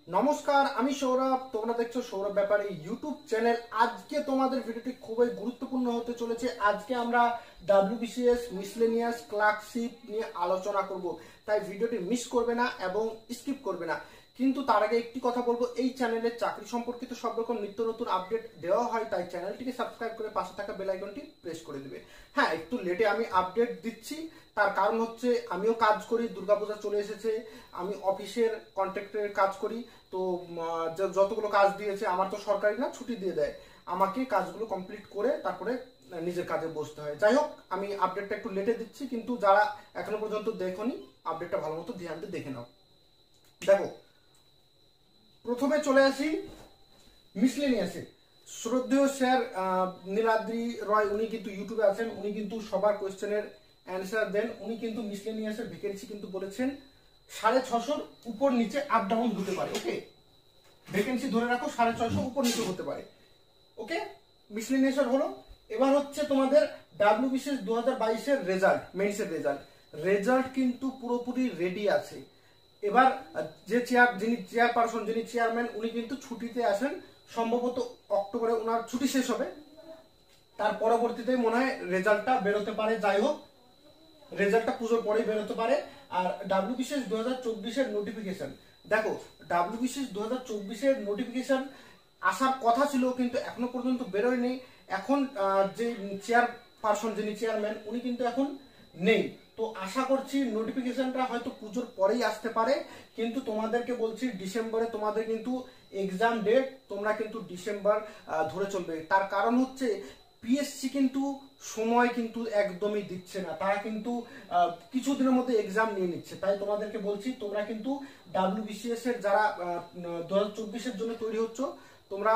নমস্কার, আমি সৌরভ। তোমরা দেখছো সৌরভ ব্যাপারে ইউটিউব চ্যানেল। আজকে তোমাদের ভিডিওটি খুবই গুরুত্বপূর্ণ হতে চলেছে। আজকে আমরা ডাব্লিউবিসিএস মিসলেনিয়াস ক্লার্কশিপ নিয়ে আলোচনা করব, তাই ভিডিওটি মিস করবে না এবং স্কিপ করবে না। কিন্তু তার আগে একটি কথা বলবো, এই চ্যানেলে চাকরি সম্পর্কিত সব রকম নিত্য নতুন আপডেট দেওয়া হয়, তাই চ্যানেলটিকে সাবস্ক্রাইব করে পাশে থাকা বেল আইকনটি প্রেস করে দেবে। হ্যাঁ, একটু লেটে আমি আপডেট দিচ্ছি, তার কারণ হচ্ছে আমিও কাজ করি, দুর্গাপূজা চলে এসেছে, আমি অফিসের কন্ট্রাক্টরের কাজ করি। তো যতগুলো কাজ দিয়েছে, আমার তো সরকারি না, ছুটি দিয়ে দেয়, আমাকে কাজগুলো কমপ্লিট করে তারপরে নিজের কাজে বসতে হয়। যাই হোক, আমি আপডেটটা একটু লেটে দিচ্ছি, কিন্তু যারা এখনো পর্যন্ত দেখোনি আপডেটটা ভালো মতো ধ্যান দিয়ে দেখে নাও। দেখো, প্রথমে চলে আসি মিসলেনিয়াসে। শ্রদ্ধেয় স্যার নীলাদ্রি রয়, উনি কিন্তু ইউটিউবে আছেন, উনি কিন্তু সবার কোয়েশ্চেনের অ্যান্সার দেন। উনি কিন্তু মিসলেনিয়াসের ভ্যাকেন্সি কিন্তু বলেছেন 650 উপর নিচে আপ ডাউন হতে পারে। ওকে, ভ্যাকেন্সি ধরে রাখো 650 উপর নিচে হতে পারে। ওকে, মিসলেনিয়াসের হলো। এবার হচ্ছে তোমাদের ডাব্লিউবিসিএস 2022 এর রেজাল্ট, মেইনসের রেজাল্ট কিন্তু পুরোপুরি রেডি আছে। এবার যিনি চেয়ারপারসন, যিনি চেয়ারম্যান, উনি কিন্তু ছুটিতে আসেন, সম্ভবত অক্টোবরে ওনার ছুটি শেষ হবে, তার পরবর্তীতে মনে হয় রেজাল্টটা বেরোতে পারে। যাই হোক, রেজাল্টটা পুজোর পরেই বেরোতে পারে। আর ডাব্লিউবিসিএস 2024 এর নোটিফিকেশন, দেখো ডাব্লিউবিসিএস 2024 এর নোটিফিকেশন আসার কথা ছিল, কিন্তু এখনো পর্যন্ত বেরোয়নি। এখন যে চেয়ারপারসন, যিনি চেয়ারম্যান, উনি কিন্তু এখন নেই। তো আশা করছি নোটিফিকেশনটা হয়তো পুজোর পরেই আসতে পারে। কিন্তু তোমাদেরকে বলছি, ডিসেম্বরে তোমাদের কিন্তু এক্সাম ডেট, তোমরা কিন্তু ডিসেম্বর ধরে চলবে। তার কারণ হচ্ছে পিএসসি কিন্তু সময় কিন্তু একদমই দিচ্ছে না, তারা কিন্তু কিছুদিনের মধ্যে এক্সাম নিয়ে নিচ্ছে। তাই তোমাদেরকে বলছি, তোমরা কিন্তু ডাব্লিউবিসিএস এর যারা 2024 এর জন্য তৈরি হচ্ছ, তোমরা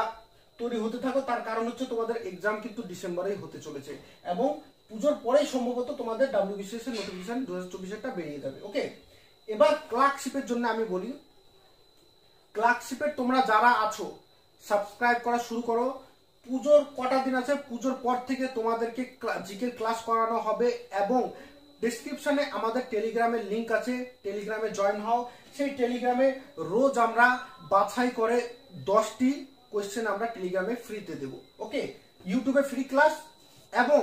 তৈরি হতে থাকো। তার কারণ হচ্ছে তোমাদের এক্সাম কিন্তু ডিসেম্বরেই হতে চলেছে এবং পুজোর পরেই সম্ভবত তোমাদের ডাব্লিউবিসিএস এর নোটিফিকেশন 2024 এরটা বেরিয়ে যাবে। ওকে, এবার ক্লার্কশিপের জন্য আমি বলি, ক্লার্কশিপের তোমরা যারা আছো সাবস্ক্রাইব করা শুরু করো। পুজোর কটা দিন আছে, পুজোর পর থেকে তোমাদেরকে জিকে ক্লাস করানো হবে এবং ডেসক্রিপশনে আমাদের টেলিগ্রামের লিংক আছে, টেলিগ্রামে জয়েন হও। সেই টেলিগ্রামে রোজ আমরা বাছাই করে 10টি কোয়েশ্চেন আমরা টেলিগ্রামে ফ্রিতে দেব। ওকে, ইউটিউবে ফ্রি ক্লাস এবং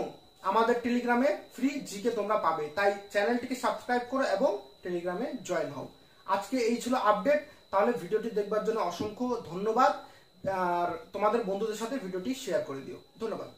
আমাদের টেলিগ্রামে ফ্রি জিকে তোমরা পাবে। তাই চ্যানেলটিকে সাবস্ক্রাইব করো এবং টেলিগ্রামে জয়েন হও। আজকে এই ছিল আপডেট। তাহলে ভিডিওটি দেখবার জন্য অসংখ্য ধন্যবাদ, আর তোমাদের বন্ধুদের সাথে ভিডিওটি শেয়ার করে দিও। ধন্যবাদ।